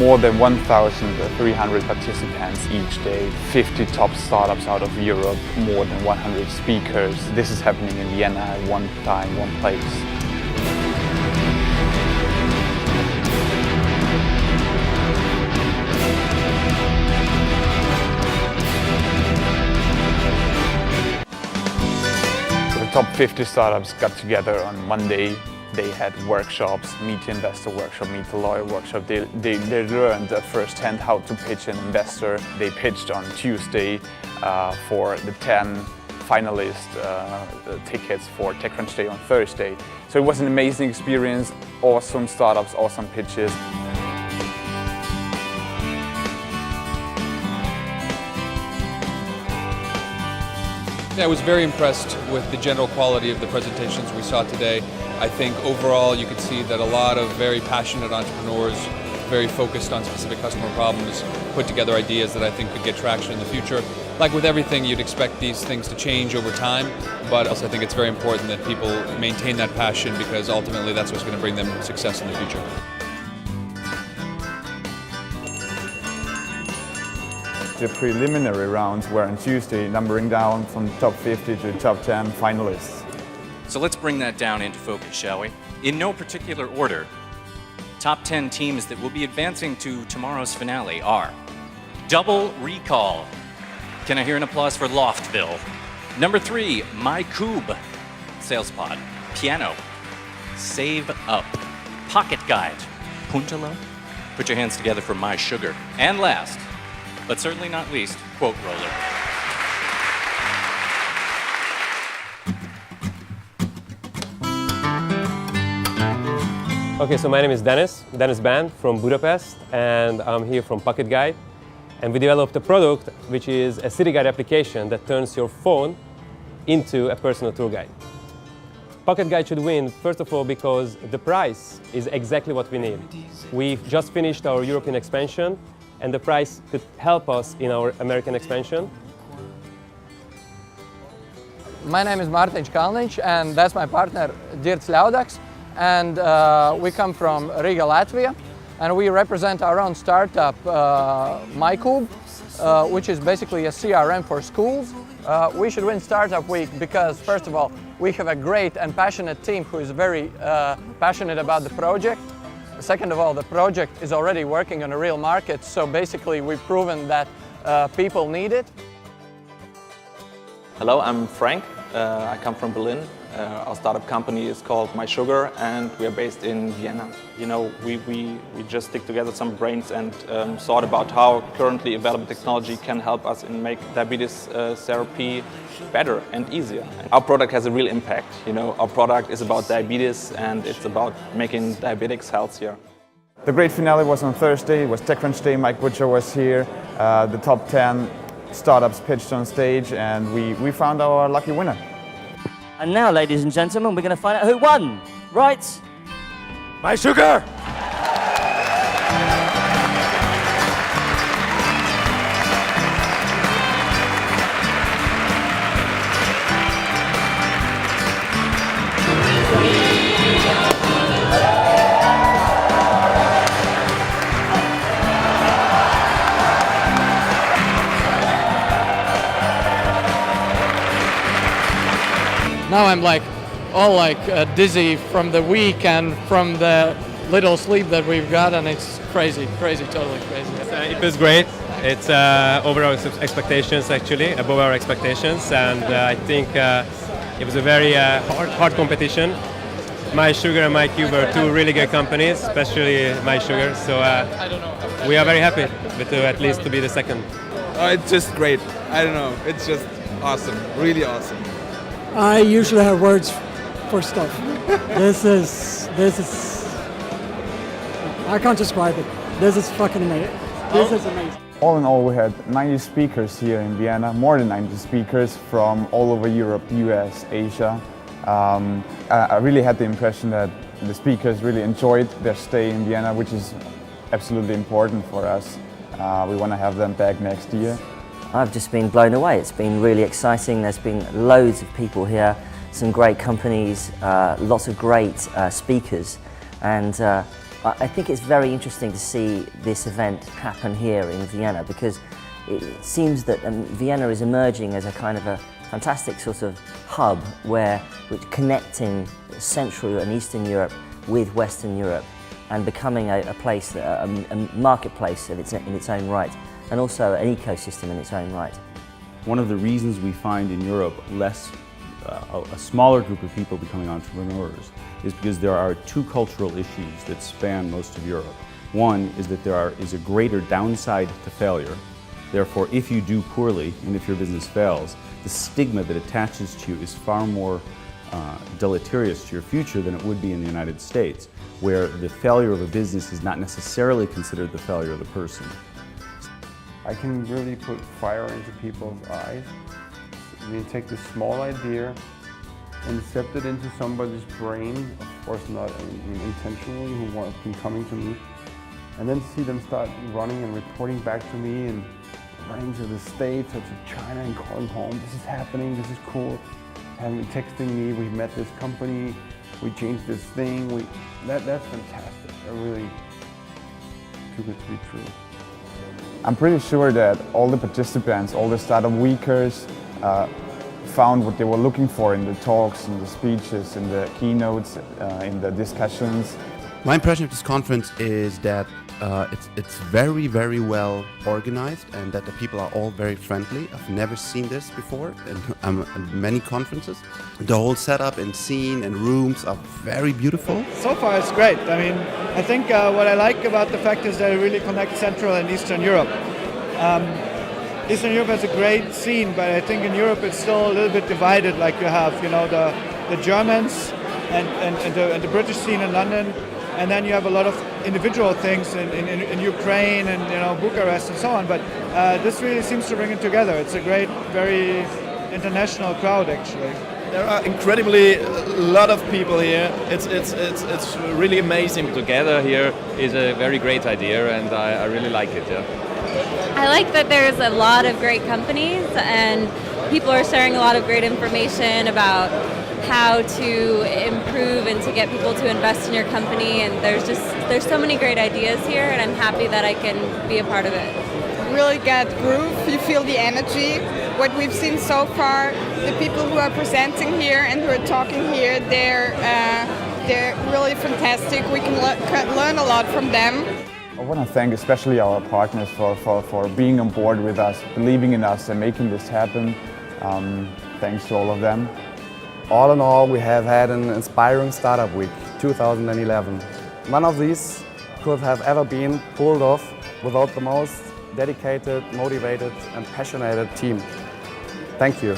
more than 1,300 participants each day, 50 top startups out of Europe, more than 100 speakers. This is happening in Vienna at one time, one place. The top 50 startups got together on Monday. They had workshops, meet the investor workshop, meet the lawyer workshop. They learned firsthand how to pitch an investor. They pitched on Tuesday for the 10 finalist tickets for TechCrunch Day on Thursday. So it was an amazing experience, awesome startups, awesome pitches. Yeah, I was very impressed with the general quality of the presentations we saw today. I think overall you could see that a lot of very passionate entrepreneurs, very focused on specific customer problems, put together ideas that I think could get traction in the future. Like with everything, you'd expect these things to change over time, but also I think it's very important that people maintain that passion because ultimately that's what's going to bring them success in the future. The preliminary rounds were on Tuesday, numbering down from top 50 to top 10 finalists. So let's bring that down into focus, shall we? In no particular order, top 10 teams that will be advancing to tomorrow's finale are Double Recall. Can I hear an applause for Loftville? Number 3, MyCube. SalesPod. Piano. Save Up. Pocket Guide. Puntalo. Put your hands together for MySugar. And last, but certainly not least, Quote Roller. Okay, so my name is Dennis Band from Budapest, and I'm here from Pocket Guide. And we developed a product which is a city guide application that turns your phone into a personal tour guide. Pocket Guide should win, first of all, because the price is exactly what we need. We've just finished our European expansion, and the price could help us in our American expansion. My name is Mārtiņš Kalniņš, and that's my partner, Dirts Ļaudaks. And we come from Riga, Latvia, and we represent our own startup, MyCube, which is basically a CRM for schools. We should win Startup Week because, first of all, we have a great and passionate team who is very passionate about the project. Second of all, the project is already working on a real market, so basically we've proven that people need it. Hello, I'm Frank. I come from Berlin. Our startup company is called MySugar, and we are based in Vienna. You know, we just stick together some brains and thought about how currently available technology can help us in make diabetes therapy better and easier. Our product has a real impact. You know, our product is about diabetes and it's about making diabetics healthier. The great finale was on Thursday. It was TechCrunch Day. Mike Butcher was here. The top 10 startups pitched on stage, and we found our lucky winner. And now, ladies and gentlemen, we're going to find out who won. Right? MySugar! Now I'm dizzy from the week and from the little sleep that we've got, and it's crazy, totally crazy. It was great. It's over our expectations, actually, above our expectations, and I think it was a very hard competition. MySugar and MyCube are two really good companies, especially MySugar, so we are very happy at least to be the second. It's just great. I don't know. It's just awesome. Really awesome. I usually have words for stuff. This is, I can't describe it. This is fucking amazing. This is amazing. All in all, we had 90 speakers here in Vienna, more than 90 speakers from all over Europe, US, Asia. I really had the impression that the speakers really enjoyed their stay in Vienna, which is absolutely important for us. We want to have them back next year. I've just been blown away. It's been really exciting. There's been loads of people here, some great companies, lots of great speakers, and I think it's very interesting to see this event happen here in Vienna, because it seems that Vienna is emerging as a kind of a fantastic sort of hub which connecting Central and Eastern Europe with Western Europe and becoming a place, a marketplace in its own right, and also an ecosystem in its own right. One of the reasons we find in Europe a smaller group of people becoming entrepreneurs is because there are two cultural issues that span most of Europe. One is that there is a greater downside to failure. Therefore, if you do poorly and if your business fails, the stigma that attaches to you is far more deleterious to your future than it would be in the United States, where the failure of a business is not necessarily considered the failure of the person. I can really put fire into people's eyes. I mean, take this small idea, incept it into somebody's brain, of course not intentionally, who have been coming to me, and then see them start running and reporting back to me and running to the States or to China and calling home, this is happening, this is cool, having texting me, we met this company, we changed this thing, that's fantastic. I really too good to be true. I'm pretty sure that all the participants, all the startup weekers, found what they were looking for in the talks, in the speeches, in the keynotes, in the discussions. My impression of this conference is that it's very, very well organized and that the people are all very friendly. I've never seen this before in many conferences. The whole setup and scene and rooms are very beautiful. So far it's great. I mean, I think what I like about the fact is that it really connects Central and Eastern Europe. Eastern Europe has a great scene, but I think in Europe it's still a little bit divided. Like you have, you know, the Germans and the British scene in London, and then you have a lot of individual things in Ukraine and, you know, Bucharest and so on. But this really seems to bring it together. It's a great, very international crowd actually. There are incredibly a lot of people here. It's really amazing. Together here is a very great idea, and I really like it. Yeah. I like that there's a lot of great companies and people are sharing a lot of great information about how to improve and to get people to invest in your company, and there's so many great ideas here, and I'm happy that I can be a part of it. Really get groove, you feel the energy. What we've seen so far, the people who are presenting here and who are talking here, they're really fantastic. We can learn a lot from them. I want to thank especially our partners for being on board with us, believing in us and making this happen. Thanks to all of them. All in all, we have had an inspiring Startup Week 2011. None of these could have ever been pulled off without the most dedicated, motivated and passionate team. Thank you.